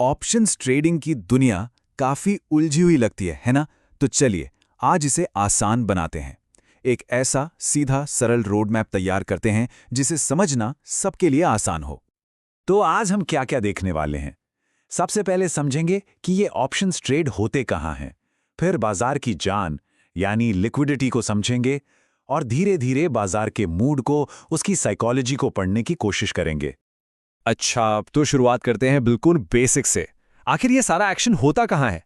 Options trading की दुनिया काफी उलझी हुई लगती है ना? तो चलिए आज इसे आसान बनाते हैं। एक ऐसा सीधा सरल रोड मैप तैयार करते हैं जिसे समझना सबके लिए आसान हो। तो आज हम क्या-क्या देखने वाले हैं? सबसे पहले समझेंगे कि ये ऑप्शंस ट्रेड होते कहाँ हैं। फिर बाजार की जान यानी लिक्विडिटी को समझेंगे और धीरे-धीरे बाजार के मूड को, उसकी साइकोलॉजी को पढ़ने की कोशिश करेंगे। अच्छा, तो शुरुआत करते हैं बिल्कुल बेसिक से। आखिर ये सारा एक्शन होता कहाँ है?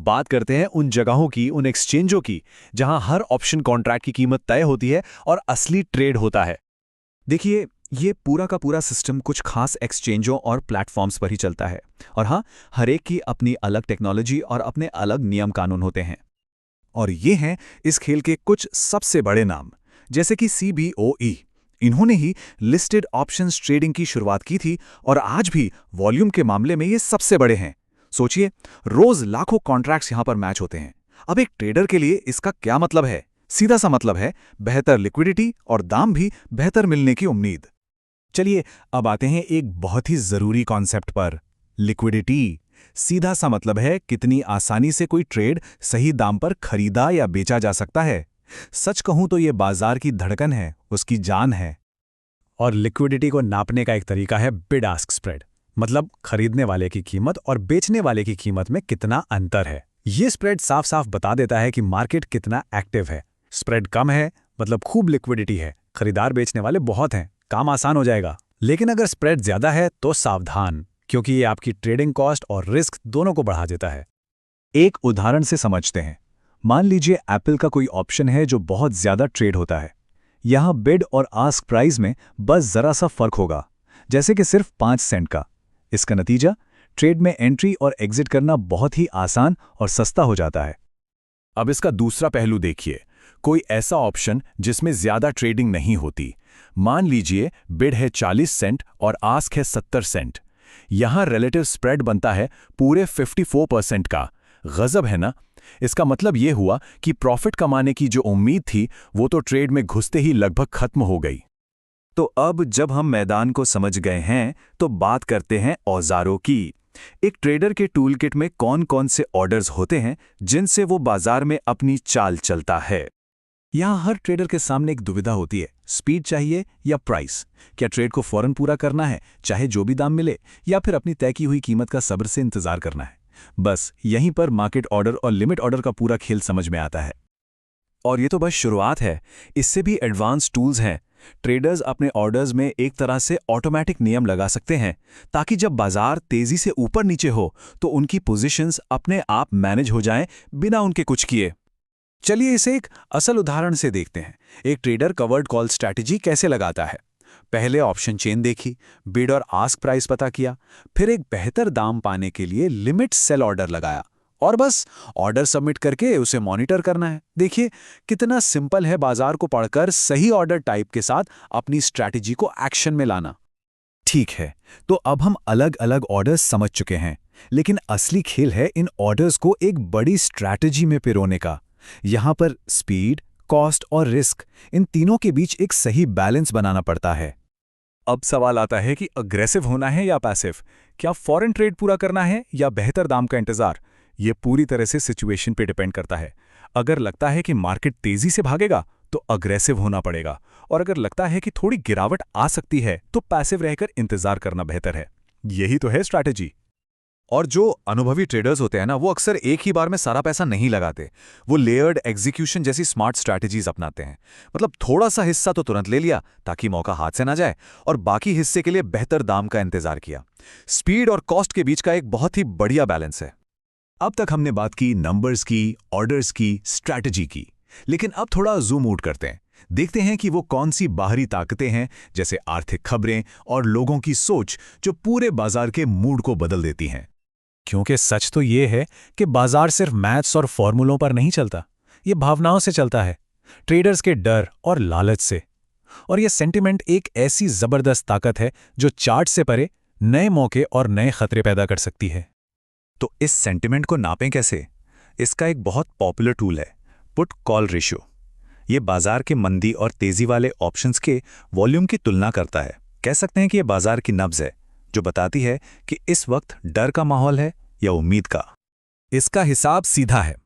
बात करते हैं उन जगहों की, उन एक्सचेंजों की, जहां हर ऑप्शन कॉन्ट्रैक्ट की कीमत तय होती है और असली ट्रेड होता है। देखिए, ये पूरा का पूरा सिस्टम कुछ खास एक्सचेंजों और प्लेटफॉर्म्स पर ही चलता है। और हाँ, हर एक की अपनी अलग टेक्नोलॉजी और अपने अलग नियम कानून होते हैं। और ये हैं इस खेल के कुछ सबसे बड़े नाम, जैसे कि CBOE। इन्होंने ही लिस्टेड ऑप्शंस ट्रेडिंग की शुरुआत की थी और आज भी वॉल्यूम के मामले में ये सबसे बड़े हैं। सोचिए, रोज लाखों कॉन्ट्रैक्ट्स यहां पर मैच होते हैं। अब एक ट्रेडर के लिए इसका क्या मतलब है? सीधा सा मतलब है बेहतर लिक्विडिटी और दाम भी बेहतर मिलने की उम्मीद। चलिए अब आते हैं एक बहुत ही जरूरी कॉन्सेप्ट पर, लिक्विडिटी। सीधा सा मतलब है कितनी आसानी से कोई ट्रेड सही दाम पर खरीदा या बेचा जा सकता है। सच कहूं तो ये बाजार की धड़कन है, उसकी जान है। और लिक्विडिटी को नापने का एक तरीका है बिड आस्क स्प्रेड, मतलब खरीदने वाले की कीमत और बेचने वाले की कीमत में कितना अंतर है। ये स्प्रेड साफ साफ बता देता है कि मार्केट कितना एक्टिव है। स्प्रेड कम है मतलब खूब लिक्विडिटी है, खरीदार बेचने वाले बहुत हैं, काम आसान हो जाएगा। लेकिन अगर स्प्रेड ज्यादा है तो सावधान, क्योंकि ये आपकी ट्रेडिंग कॉस्ट और रिस्क दोनों को बढ़ा देता है। एक उदाहरण से समझते हैं। मान लीजिए एप्पल का कोई ऑप्शन है जो बहुत ज्यादा ट्रेड होता है। यहां बिड और आस्क प्राइस में बस जरा सा फर्क होगा, जैसे कि सिर्फ 5 सेंट का। इसका नतीजा, ट्रेड में एंट्री और एग्जिट करना बहुत ही आसान और सस्ता हो जाता है। अब इसका दूसरा पहलू देखिए, कोई ऐसा ऑप्शन जिसमें ज्यादा ट्रेडिंग नहीं होती। मान लीजिए बिड है 40 सेंट और आस्क है 70 सेंट। यहां रिलेटिव स्प्रेड बनता है पूरे 54% का। गजब है ना? इसका मतलब यह हुआ कि प्रॉफिट कमाने की जो उम्मीद थी वो तो ट्रेड में घुसते ही लगभग खत्म हो गई। तो अब जब हम मैदान को समझ गए हैं तो बात करते हैं औजारों की। एक ट्रेडर के टूलकिट में कौन कौन से ऑर्डर्स होते हैं जिनसे वो बाजार में अपनी चाल चलता है। यहां हर ट्रेडर के सामने एक दुविधा होती है, स्पीड चाहिए या प्राइस। क्या ट्रेड को फौरन पूरा करना है चाहे जो भी दाम मिले, या फिर अपनी तय की हुई कीमत का सब्र से इंतजार करना है। बस यहीं पर मार्केट ऑर्डर और लिमिट ऑर्डर का पूरा खेल समझ में आता है। और ये तो बस शुरुआत है, इससे भी एडवांस टूल्स हैं। ट्रेडर्स अपने ऑर्डर्स में एक तरह से ऑटोमेटिक नियम लगा सकते हैं, ताकि जब बाजार तेजी से ऊपर नीचे हो तो उनकी पोजीशंस अपने आप मैनेज हो जाएं बिना उनके कुछ किए। चलिए इसे एक असल उदाहरण से देखते हैं। एक ट्रेडर कवर्ड कॉल स्ट्रैटेजी कैसे लगाता है। पहले ऑप्शन चेन देखी, बिड और आस्क प्राइस पता किया, फिर एक बेहतर दाम पाने के लिए लिमिट सेल ऑर्डर लगाया और बस ऑर्डर सबमिट करके उसे मॉनिटर करना है। देखिए कितना सिंपल है बाजार को पढ़कर सही ऑर्डर टाइप के साथ अपनी स्ट्रैटेजी को एक्शन में लाना। ठीक है, तो अब हम अलग अलग ऑर्डर्स समझ चुके हैं, लेकिन असली खेल है इन ऑर्डर्स को एक बड़ी स्ट्रैटेजी में पिरोने का। यहां पर स्पीड, कॉस्ट और रिस्क, इन तीनों के बीच एक सही बैलेंस बनाना पड़ता है। अब सवाल आता है कि अग्रेसिव होना है या पैसिव, क्या फॉरेन ट्रेड पूरा करना है या बेहतर दाम का इंतजार। ये पूरी तरह से सिचुएशन पे डिपेंड करता है। अगर लगता है कि मार्केट तेजी से भागेगा तो अग्रेसिव होना पड़ेगा, और अगर लगता है कि थोड़ी गिरावट आ सकती है तो पैसिव रहकर इंतजार करना बेहतर है। यही तो है स्ट्रैटेजी। और जो अनुभवी ट्रेडर्स होते हैं ना, वो अक्सर एक ही बार में सारा पैसा नहीं लगाते। वो लेयर्ड एग्जीक्यूशन जैसी स्मार्ट स्ट्रैटेजीज अपनाते हैं। मतलब थोड़ा सा हिस्सा तो तुरंत ले लिया ताकि मौका हाथ से ना जाए, और बाकी हिस्से के लिए बेहतर दाम का इंतजार किया। स्पीड और कॉस्ट के बीच का एक बहुत ही बढ़िया बैलेंस है। अब तक हमने बात की नंबर्स की, ऑर्डर्स की, स्ट्रैटेजी की, लेकिन अब थोड़ा जूम आउट करते हैं। देखते हैं कि वो कौन सी बाहरी ताकतें हैं, जैसे आर्थिक खबरें और लोगों की सोच, जो पूरे बाजार के मूड को बदल देती हैं। क्योंकि सच तो ये है कि बाजार सिर्फ मैथ्स और फॉर्मूलों पर नहीं चलता, ये भावनाओं से चलता है, ट्रेडर्स के डर और लालच से। और ये सेंटिमेंट एक ऐसी जबरदस्त ताकत है जो चार्ट से परे नए मौके और नए खतरे पैदा कर सकती है। तो इस सेंटिमेंट को नापें कैसे? इसका एक बहुत पॉपुलर टूल है पुट कॉल रेशियो। ये बाजार के मंदी और तेजी वाले ऑप्शंस के वॉल्यूम की तुलना करता है। कह सकते हैं कि ये बाजार की नब्ज है। जो बताती है कि इस वक्त डर का माहौल है या उम्मीद का। इसका हिसाब सीधा है।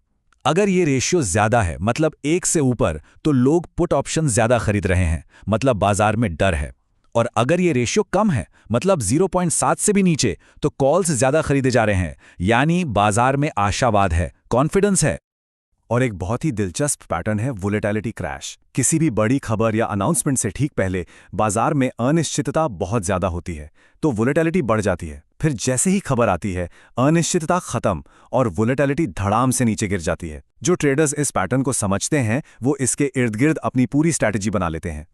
अगर ये रेशियो ज्यादा है, मतलब 1 से ऊपर, तो लोग पुट ऑप्शन ज्यादा खरीद रहे हैं, मतलब बाजार में डर है। और अगर ये रेशियो कम है, मतलब 0.7 से भी नीचे, तो कॉल्स ज्यादा खरीदे जा रहे हैं, यानी बाजार में आशावाद है, कॉन्फिडेंस है। और एक बहुत ही दिलचस्प पैटर्न है वोलेटिलिटी क्रैश। किसी भी बड़ी खबर या अनाउंसमेंट से ठीक पहले बाजार में अनिश्चितता बहुत ज्यादा होती है, तो वोलेटिलिटी बढ़ जाती है। फिर जैसे ही खबर आती है, अनिश्चितता खत्म और वोलेटिलिटी धड़ाम से नीचे गिर जाती है। जो ट्रेडर्स इस पैटर्न को समझते हैं, वो इसके इर्द गिर्द अपनी पूरी स्ट्रैटेजी बना लेते हैं।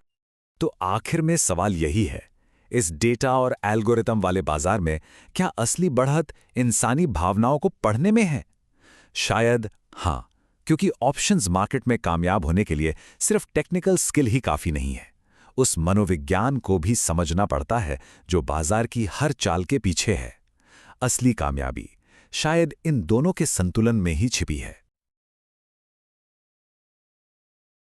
तो आखिर में सवाल यही है, इस डेटा और एल्गोरिथम वाले बाजार में क्या असली बढ़त इंसानी भावनाओं को पढ़ने में है? शायद हाँ, क्योंकि ऑप्शंस मार्केट में कामयाब होने के लिए सिर्फ टेक्निकल स्किल ही काफी नहीं है। उस मनोविज्ञान को भी समझना पड़ता है जो बाजार की हर चाल के पीछे है। असली कामयाबी शायद इन दोनों के संतुलन में ही छिपी है।